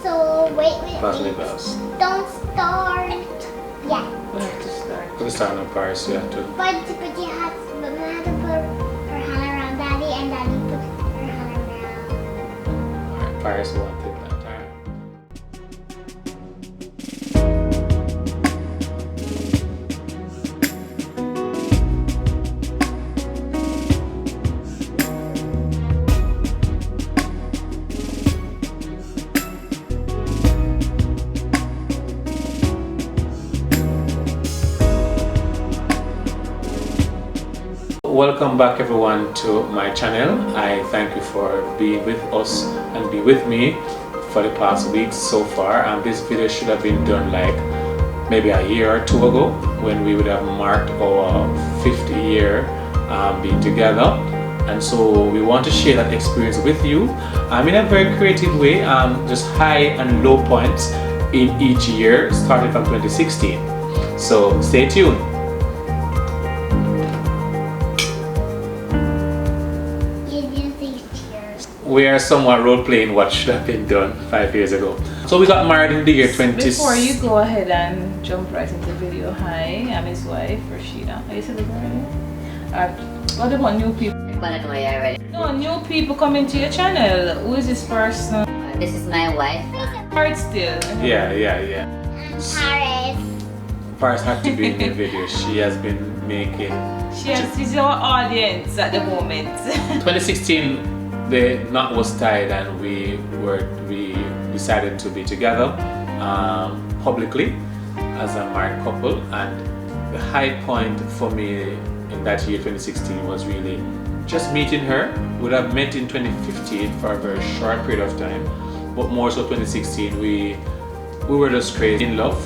So wait. Pass me glass. Don't start yet. We have to start. Put the start on Paris, you have to. But you have to put her hand around Daddy, and Daddy put her hand around. Alright, Paris wanted that. Alright. Welcome back everyone to my channel. I thank you for being with us and be with me for the past weeks so far. And this video should have been done like maybe a year or two ago when we would have marked our 50 year being together. And so we want to share that experience with you in a very creative way, just high and low points in each year starting from 2016. So stay tuned. We are somewhat role-playing what should have been done 5 years ago. So we got married in the year 20... Before you go ahead and jump right into the video, hi, I'm his wife, Rusheda. Are you celebrating? What about new people? No, new people coming to your channel. Who is this person? This is my wife. Married still? Yeah. Paris. Paris had to be in the video. She has been making... She's our audience at the moment. 2016, the knot was tied and we decided to be together publicly as a married couple. And the high point for me in that year 2016 was really just meeting her. We would have met in 2015 for a very short period of time, but more so 2016 we were just crazy in love.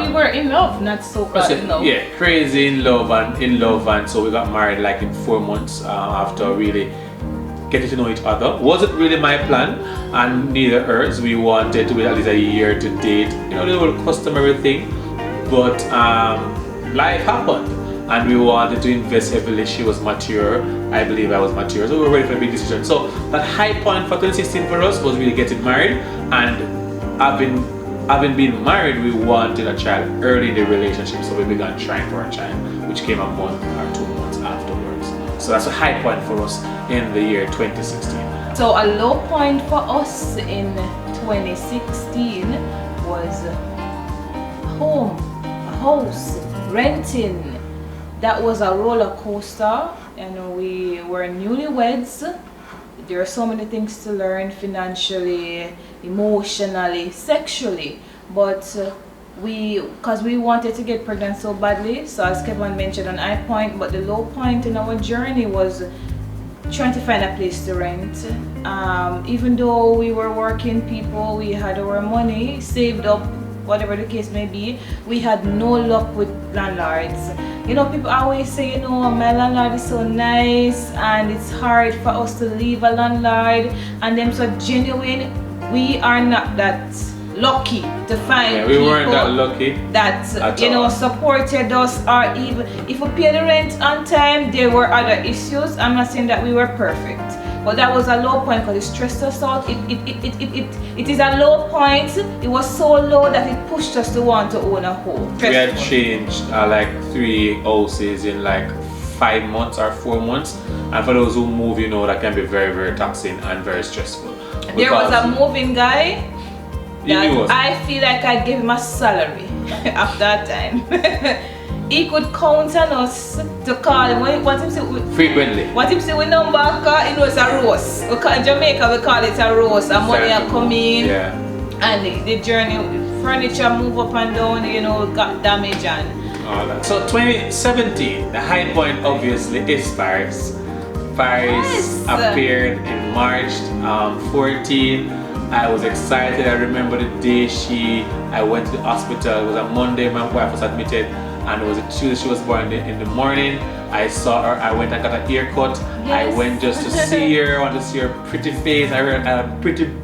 We were in love, not so called in love. Yeah, crazy in love, and so we got married like in 4 months after really getting to know each other. Wasn't really my plan, and neither hers. We wanted to wait at least a year to date, you know, the whole customary thing, but life happened and we wanted to invest heavily. She was mature, I believe I was mature, so we were ready for a big decision. So that high point for 2016 for us was really getting married, and having been married, we wanted a child early in the relationship, so we began trying for a child, which came a month or 2 months afterwards. So that's a high point for us in the year 2016. So a low point for us in 2016 was home, a house, renting. That was a roller coaster, and we were newlyweds. There are so many things to learn financially, emotionally, sexually, but because we wanted to get pregnant so badly, so as Kevon mentioned, an high point, but the low point in our journey was trying to find a place to rent. Even though we were working people, we had our money saved up, whatever the case may be, we had no luck with landlords. You know, people always say, you know, my landlord is so nice and it's hard for us to leave a landlord, and them so genuine. We are not that lucky to find we people weren't that lucky that you know supported us, or even if we paid the rent on time. There were other issues. I'm not saying that we were perfect, but that was a low point because it stressed us out. It is a low point. It was so low that it pushed us to want to own a home. We had changed like 3 houses in like 5 months or 4 months, and for those who move, you know, that can be very, very taxing and very stressful. There was a moving guy that I feel like I gave him a salary at that time. He could count on us to call him. What him say? Frequently. What him say? We number call, you know, it's a roast. In Jamaica we call it a roast. And money are coming. Yeah. And the journey, furniture move up and down, you know, got damage and all that. So 2017, the high point obviously is Paris. Paris appeared in March 14. I was excited. I remember the day I went to the hospital. It was a Monday, my wife was admitted, and it was a Tuesday she was born in the morning. I saw her, I went and got a haircut. Yes. I went just to see her. I wanted to see her pretty face. I heard a pretty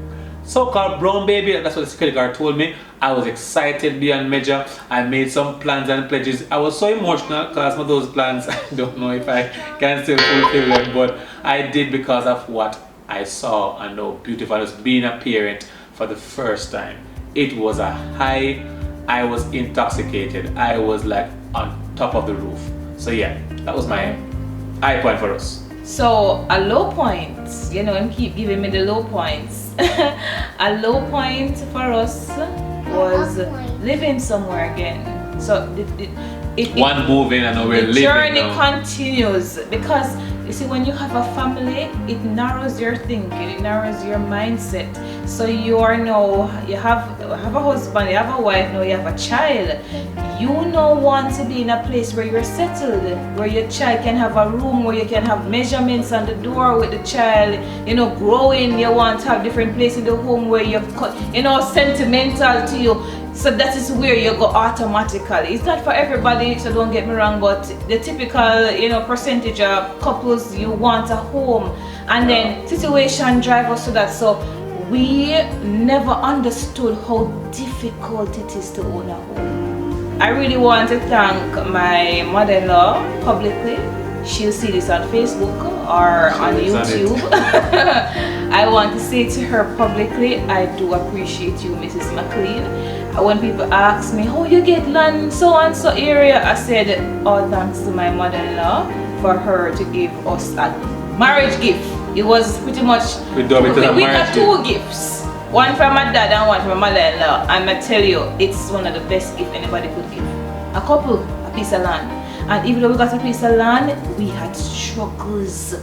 so-called brown baby. That's what the security guard told me. I was excited beyond measure. I made some plans and pledges. I was so emotional because some of those plans, I don't know if I can still fulfill them, but I did because of what I saw and how beautiful it was being a parent for the first time. It was a high. I was intoxicated. I was like on top of the roof. So yeah, that was my high point for us. So a low point, you know, him keep giving me the low points. A low point for us was living somewhere again. So one moving and we're living. The journey now continues, because you see, when you have a family, it narrows your thinking, it narrows your mindset. So you are now, you have a husband, you have a wife, now you have a child. You now want to be in a place where you're settled, where your child can have a room, where you can have measurements on the door with the child, you know, growing. You want to have different places in the home where you're, you know, sentimental to you. So that is where you go automatically. It's not for everybody, so don't get me wrong, but the typical, you know, percentage of couples, you want a home, and then situation drive us to that. So we never understood how difficult it is to own a home. I really want to thank my mother-in-law publicly. She'll see this on Facebook or on YouTube. I want to say to her publicly, I do appreciate you, Mrs. Mclean. When people ask me, how you get land in so and so area, I said, all thanks to my mother-in-law for her to give us a marriage gift. It was pretty much, we got two gifts. One from my dad and one from my mother-in-law. I'm gonna tell you, it's one of the best gifts anybody could give. A couple, a piece of land. And even though we got a piece of land, we had struggles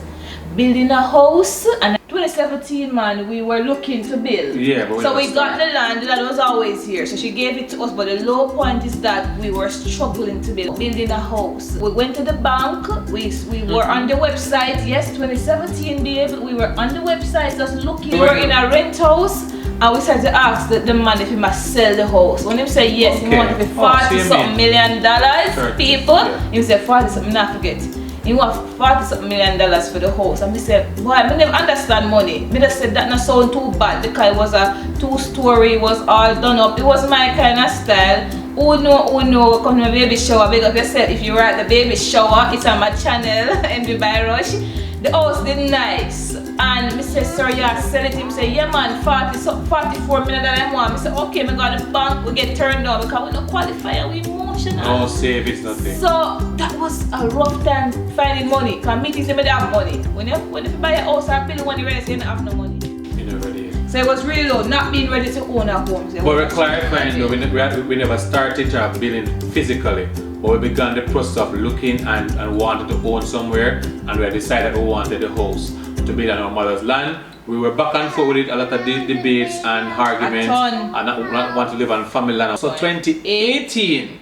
building a house. And 2017, man, we were looking to build. Yeah, but so we got the land that was always here. So she gave it to us, but the low point is that we were struggling to building a house. We went to the bank. We were on the website. Yes, 2017, babe. We were on the website just looking. We were in a rent house. And we started to ask the man if he must sell the house. When he said yes, he wanted to $40 something million. People, he said 40 something, not forget. He want $40 something million for the house. And I said, boy, I never understand money. I just said that not sound too bad because it was a 2-story, it was all done up. It was my kind of style. Oh no, come to my baby shower. Big up yourself. If you were at the baby shower, it's on my channel, Envy by Rush. The house did nice. And I said, sir, yeah, sell it. He said, yeah man, 44 million that I want. I said, okay, I go to the bank, we get turned down because we don't qualify and we emotional. No save, it's nothing. So that was a rough time finding money. Because meetings, they don't have money. When you buy a house or build one, you realize you don't have no money. You know, ready. So it was really low, not being ready to own a home. So but we're clarifying though, we never started building physically. But we began the process of looking and wanted to own somewhere, and we decided we wanted the house to build on our mother's land. We were back and forth with it, a lot of debates and arguments, and not want to live on family land. So 2018,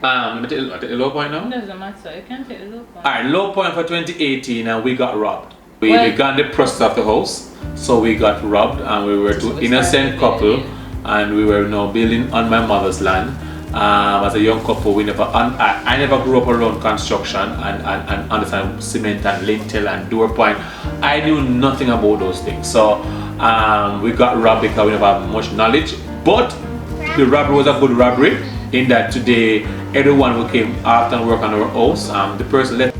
let me take the low point now. It doesn't matter, you can take the low point. Alright, low point for 2018, and we got robbed. We began the process of the house, so we got robbed, and we were two innocent couple, and we were now building on my mother's land. As a young couple, I never grew up around construction and understand cement and lintel and door point. I knew nothing about those things. So we got robbed because we never have much knowledge. But the robbery was a good robbery in that today everyone who came after and work on our house, the person left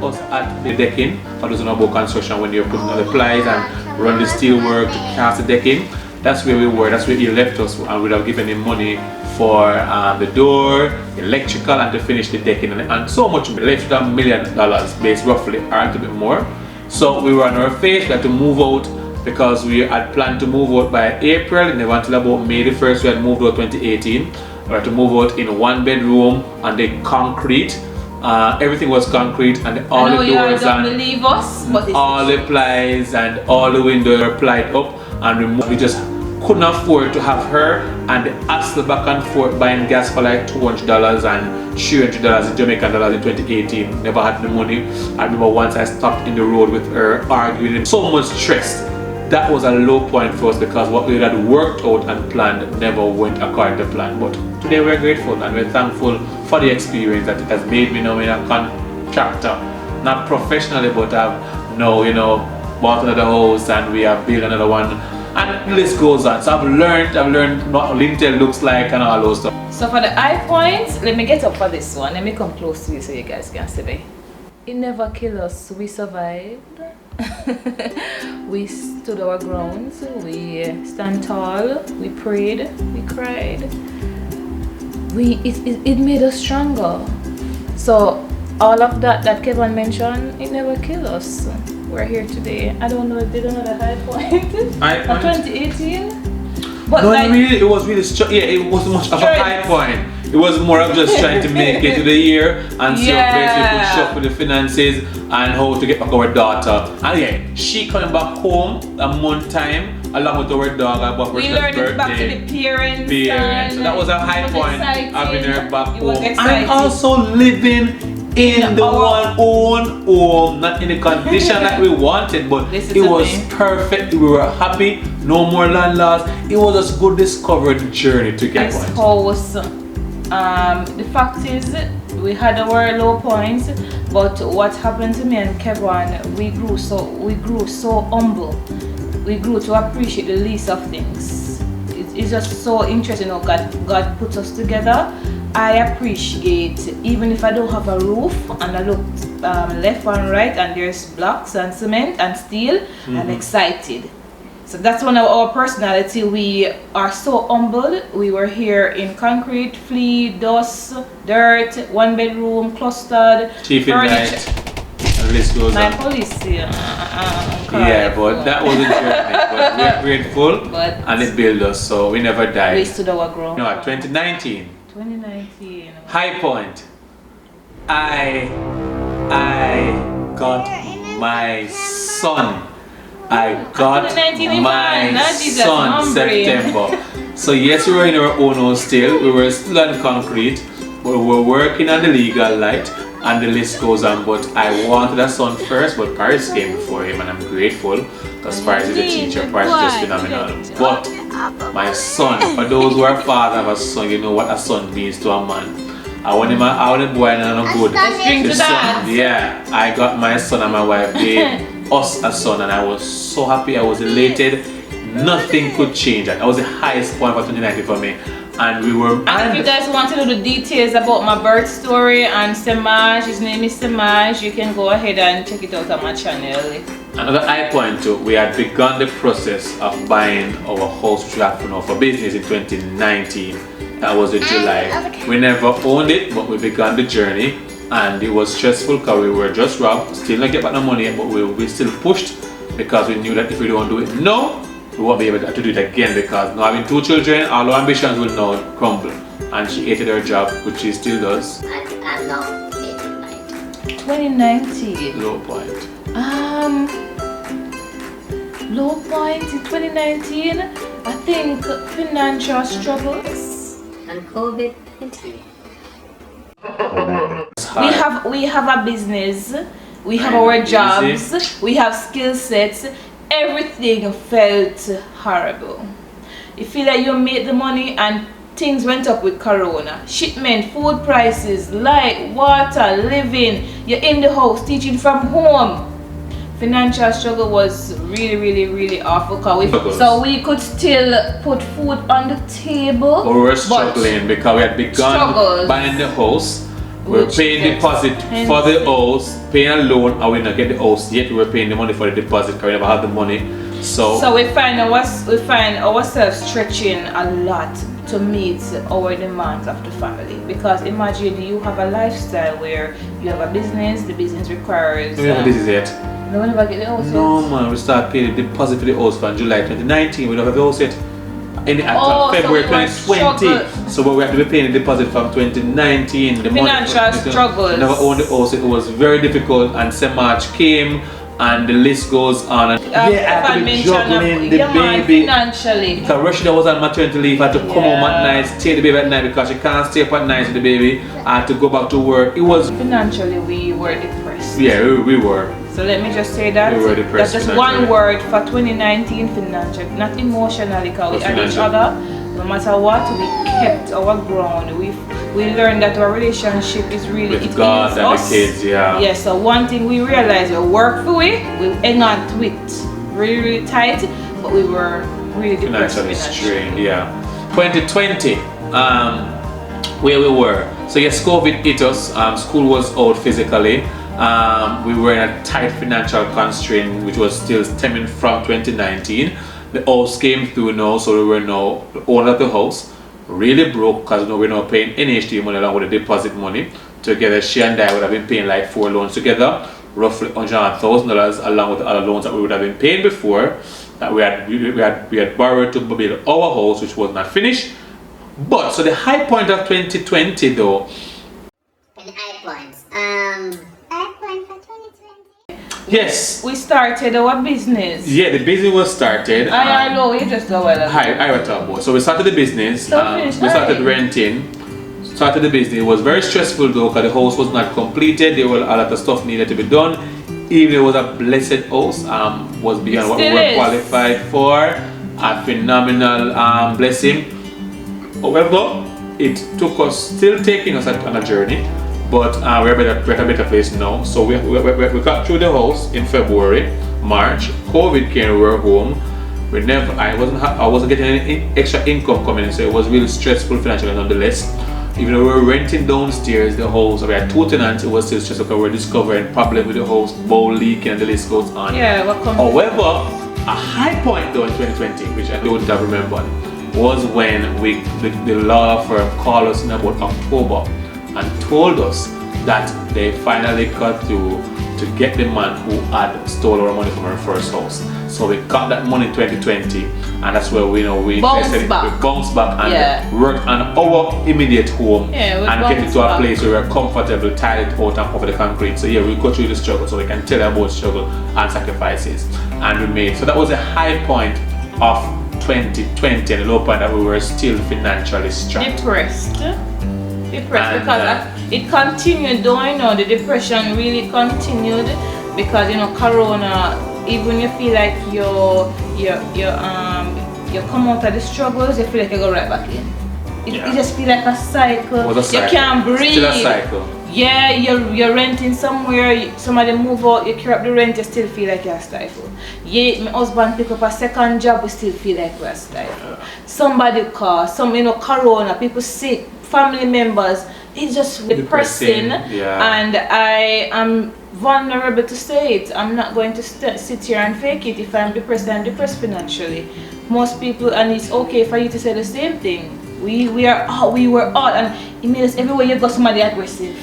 us at the decking. For those who know about construction, when you're putting on the plies and run the steel work to cast the decking, that's where we were. That's where he left us, and we'd have given him money for the door, electrical, and to finish the decking, and so much. Left $1 million, based roughly, or a little bit more. So we were on our face. We had to move out because we had planned to move out by April, and never until about May the 1st we had moved out 2018. We had to move out in 1 bedroom and the concrete. Everything was concrete, and all the doors and all the plies and all the windows were plied up and removed. We just couldn't afford to have her and the hassle back and forth buying gas for like $200 and $300 in Jamaican dollars in 2018. Never had the money. I remember once I stopped in the road with her arguing, so much stress. That was a low point for us because what we had worked out and planned never went according to plan. But today we're grateful and we're thankful for the experience that it has made me now in a contractor. Not professionally, but I've now, bought another house and we have built another one. And the list goes on. So I've learned what lintel looks like and all those stuff. So for the high points, let me get up for this one. Let me come close to you so you guys can see me. It never killed us, we survived. We stood our grounds, we stand tall, we prayed, we cried. It made us stronger. So all of that Kevon mentioned, it never killed us. We're here today. I don't know if they don't know the high point. High point? 2018. But no, like, really, it was really it wasn't much of a high point. It was more of just trying to make it to the year and see how basically we could shop with the finances and how to get back our daughter. And yeah, she coming back home a month time along with our dog about we learned it back to the parents. So that was a high point, having her back home. And And also living in the one own home, not in the condition that we wanted, but it was perfect. We were happy, no more landlords. It was a good discovery journey to get one. House. The fact is, we had our low points, but what happened to me and Kevon, we grew so humble. We grew to appreciate the least of things. It's just so interesting how God puts us together. I appreciate, even if I don't have a roof and I look left and right and there's blocks and cement and steel, I'm excited. So that's one of our personality. We are so humbled. We were here in concrete, flea, dust, dirt, one bedroom, clustered, Chief in night, and the list goes on. police, yeah, but that was a journey. But we're grateful and it built us, so we never died. We stood our ground. No, 2019. 2019. High point. I got my son. I got my son September. So yes, we were in our own house still. We were still on concrete, but we were working on the legal light, and the list goes on. But I wanted a son first, but Paris came before him, and I'm grateful because Paris is a teacher. Paris is just phenomenal. But my son, for those who are father of a son, you know what a son means to a man. I want a boy and I'm good. Let's drink to that. Yeah, I got my son and my wife gave us a son, and I was so happy. I was elated. Nothing could change that. That was the highest point for 2019 for me. And we were. And if you guys want to know the details about my birth story and Semaj, his name is Semaj, you can go ahead and check it out on my channel. Another high point too, we had begun the process of buying our house which we had for business in 2019. That was in July. We never owned it, but we began the journey, and it was stressful because we were just robbed, still not get back the money, but we still pushed because we knew that if we don't do it now, we won't be able to do it again, because now having 2 children, all our ambitions will now crumble. And she hated her job, which she still does. I love 2019. Low point. Low point in 2019, I think financial struggles. And COVID-19. We have a business, we have our jobs, we have skill sets. Everything felt horrible. You feel like you made the money and things went up with Corona. Shipment, food prices, light, water, living. You're in the house, teaching from home. Financial struggle was really awful. So we could still put food on the table. But we were struggling because we had begun buying the house. We were paying deposit for the house, paying a loan, and we didn't get the house yet. We were paying the money for the deposit because we never had the money. So we find ourselves stretching a lot to meet our demands of the family. Because imagine you have a lifestyle where you have a business, the business requires. We never did it yet. No, we never get the house yet. No man, we started paying the deposit for the house from July 2019. We don't have the house yet. In February 2020, so we had to be paying the deposit from 2019. The financial struggles. We never owned the house. It was very difficult, and Semaj came, and the list goes on. And I had to be juggling the baby. Financially. Because Rusheda was on maternity leave. I had to come home at night, stay the baby at night because she can't stay up at night with the baby. I had to go back to work. It was financially we were depressed. Yeah, we were. So let me just say that. We were depressed. That's just one word for 2019 financial, not emotionally, because we had each other. No matter what, we kept our ground. We learned that our relationship is really with God and us. The kids, yeah. Yes, so one thing we realized, we work for it, we hang on to it really tight, but we were really depressed financially strained, yeah. 2020, where we were. So yes, COVID hit us. School was out physically, We were in a tight financial constraint, which was still stemming from 2019. The house came through now, so we were now the owner of the house, really broke because we're not paying NHT money along with the deposit money. Together, she and I would have been paying like 4 loans together, roughly $100,000 along with the other loans that we would have been paying before, that we had borrowed to build our house, which was not finished. But so the high point of 2020 though. And high points. High point for 2020. Yes. We started our business. Yeah, the business was started. I know, you just go well. I went talk about. So we started the business. We started renting. Started the business. It was very stressful though because the house was not completed. There were a lot of stuff needed to be done. Even though it was a blessed house, was beyond what we were qualified for. A phenomenal blessing. However, it took us, still taking us on a journey, but we're at a better place now. So we got through the house in February, March. COVID came, we were home. I wasn't getting any extra income coming in, so it was really stressful financially nonetheless. Even though we were renting downstairs the house, we had 2 tenants, it was still stressful because we were discovering problems with the house, bowl leaking, and the list goes on. Yeah, however, a high point though in 2020, which I don't have remembered, was when the law firm called us in about October and told us that they finally got through to get the man who had stolen our money from our first house. So we got that money in 2020, and that's where we bounced back and worked on our immediate home and get it to a place where we're comfortable, tied it out and cover the concrete. So yeah, we go through the struggle so we can tell about struggle and sacrifices, and we made. So that was a high point of 2020 and a low point that we were still financially strapped. Depressed because it continued going on. The depression really continued because Corona. Even you feel like you come out of the struggles, you feel like you go right back in. It just feel like a cycle. You can't breathe. Still a cycle. Yeah, you're renting somewhere, somebody move out, you carry up the rent, you still feel like you're stifled. Yeah, my husband pick up a second job, we still feel like we're stifled. Somebody call, Corona, people sick, family members, it's just depressing. And I am vulnerable to say it. I'm not going to sit here and fake it. If I'm depressed financially. Most people, and it's okay for you to say the same thing. We were out, and it made us everywhere you go somebody aggressive.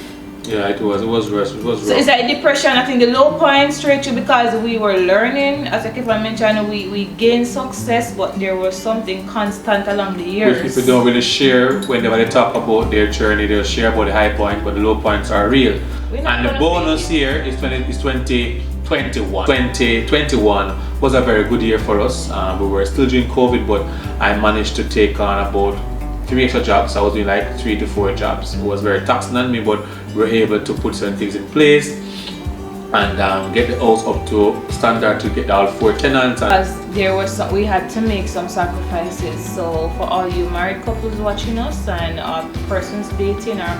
Yeah, it was rough. So it's like depression. I think the low point straight through because we were learning. As I keep on mentioning, we gained success, but there was something constant along the years. Which people don't really share whenever they talk about their journey. They'll share about the high point, but the low points are real. And the bonus here is 2021. 2021 was a very good year for us. We were still doing COVID, but I managed to take on about 3 extra jobs. I was doing like 3 to 4 jobs. It was very taxing on me, but we were able to put certain things in place and get the house up to standard to get all 4 tenants. As there was we had to make some sacrifices. So for all you married couples watching us and persons dating or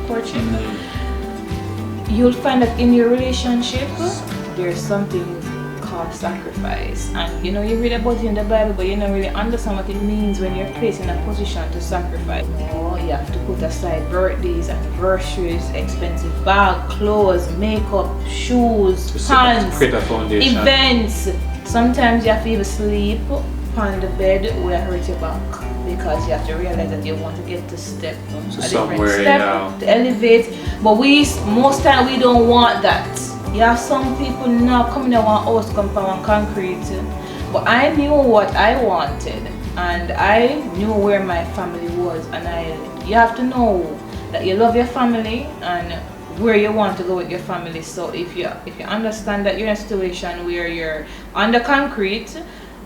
courtship, you'll find that in your relationship there's something called sacrifice, and you read about it in the Bible, but you don't really understand what it means when you're placed in a position to sacrifice. You have to put aside birthdays, anniversaries, expensive bag, clothes, makeup, shoes, pants, events. Sometimes you have to even sleep on the bed where hurt your back because you have to realize that you want to get to step a different step to elevate. But most time we don't want that. You have some people now coming to one house, come from one concrete. But I knew what I wanted, and I knew where my family was, and you have to know that you love your family and where you want to go with your family. So if you understand that you're in a situation where you're on the concrete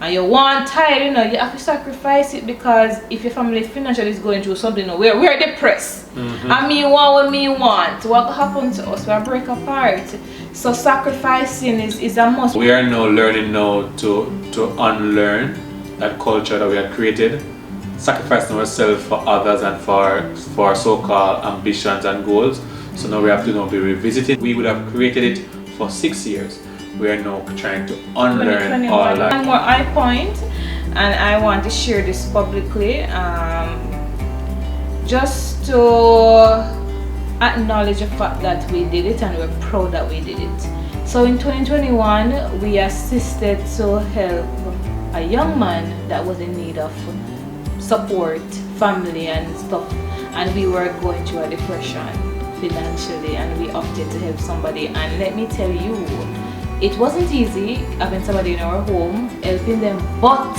and you want tired, you have to sacrifice it, because if your family financially is going through something, we're depressed. I mean, what would me want? What happened to us? We break apart. So sacrificing is a must. We are now learning to unlearn that culture that we had created, sacrificing ourselves for others and for so-called ambitions and goals. So now we have to be revisited. We would have created it for 6 years. We are now trying to unlearn all that. One more high point, and I want to share this publicly, just to acknowledge the fact that we did it, and we're proud that we did it. So in 2021, we assisted to help a young man that was in need of support, family and stuff, and we were going through a depression financially, and we opted to help somebody. And let me tell you, it wasn't easy having somebody in our home, helping them, but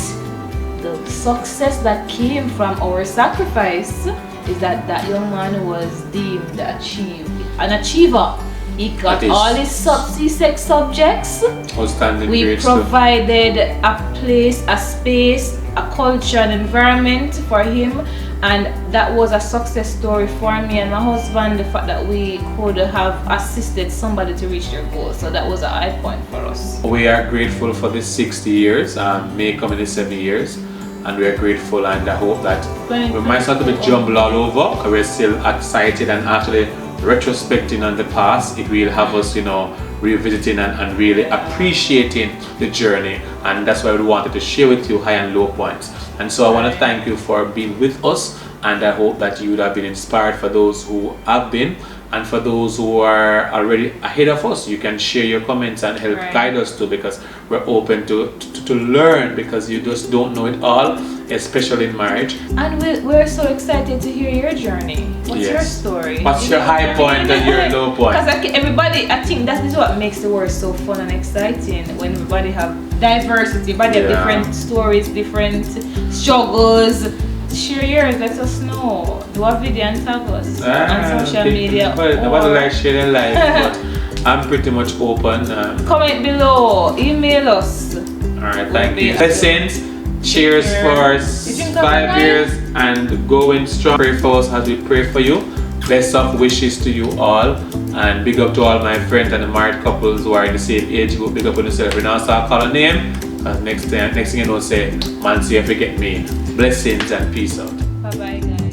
the success that came from our sacrifice is that that young man was deemed an achiever. He got all his C6 subjects. Outstanding. We provided a place, a space, a culture, an environment for him, and that was a success story for me and my husband, the fact that we could have assisted somebody to reach their goals. So that was a high point for us. We are grateful for this 60 years, May coming in 7 years, and we are grateful, and I hope that we might not be jumbled all over, because we're still excited and actually retrospecting on the past. It will have us, revisiting and really appreciating the journey, and that's why we wanted to share with you high and low points. And so I want to thank you for being with us, and I hope that you would have been inspired. For those who have been, and for those who are already ahead of us, you can share your comments and help guide us too, because we're open to learn, because you just don't know it all, especially in marriage. And we're so excited to hear your journey. What's your story? What's your high point and your low point? Because everybody, I think that is what makes the world so fun and exciting, when everybody have diversity, everybody have different stories, different struggles. Share yours, let us know. Do a video and tag us on social media. Nobody like share their life, but I'm pretty much open. Comment below, email us. Alright, thank you. Blessings, cheers for 5 years and going strong. Pray for us as we pray for you. Best of wishes to you all, and big up to all my friends and the married couples who are in the same age group. Big up on yourself. We now start calling name, because next thing you know, say, man, see if you get me. Blessings and peace out. Bye bye, guys.